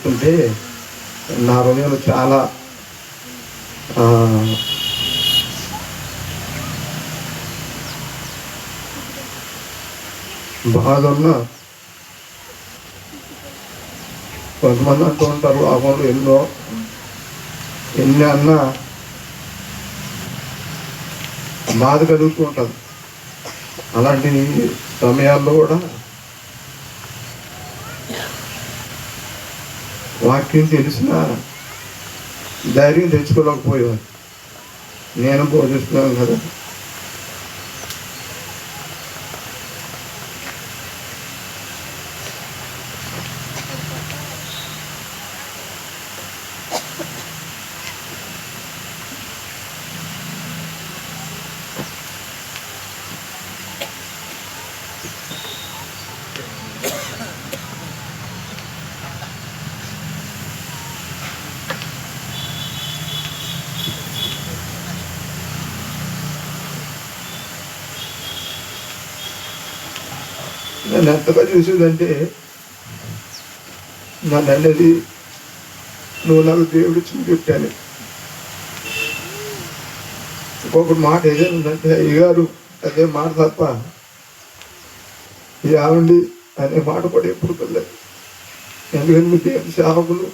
చూస్తుంటే నా హృదయంలో చాలా బాధ ఉన్న కొంతమంది అంటూ ఉంటారు లోకంలో ఎన్ని అన్నా బాధ కలుగుతూ ఉంటుంది. అలాంటి సమయాల్లో కూడా వాక్యం తెలిసిన ధైర్యం తెచ్చుకోలేకపోయేవారు. నేను బోధిస్తున్నాను కదా, నన్ను ఎంతగా చూసేదంటే నన్ను అనేది నువ్వు నాకు దేవుడు చూపెట్టాను. ఇంకొకటి మాట ఏదైనా ఉందంటే అయ్యగారు అదే మాట తప్ప ఏమండి అనే మాట కూడా ఎప్పుడు పిల్లలు. ఎందుకంటే మీ దేవుని సేవకులు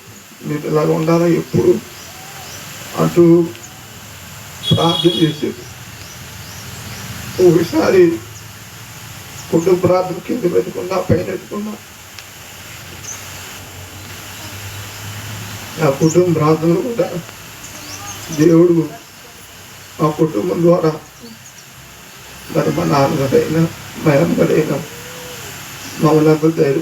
మీరు ఇలాగ ఉండాలా ఎప్పుడు అంటూ ప్రార్థన చేసేది. ఒకసారి కుటుంబ ప్రార్థన కింద పెట్టుకున్నా పైన పెట్టుకున్నా ఆ కుటుంబ ప్రార్థనలు కూడా దేవుడు ఆ కుటుంబం ద్వారా మరి మా నాన్నగారైనా మా అమ్మగారైనా మమ్మల్ని ధైర్యం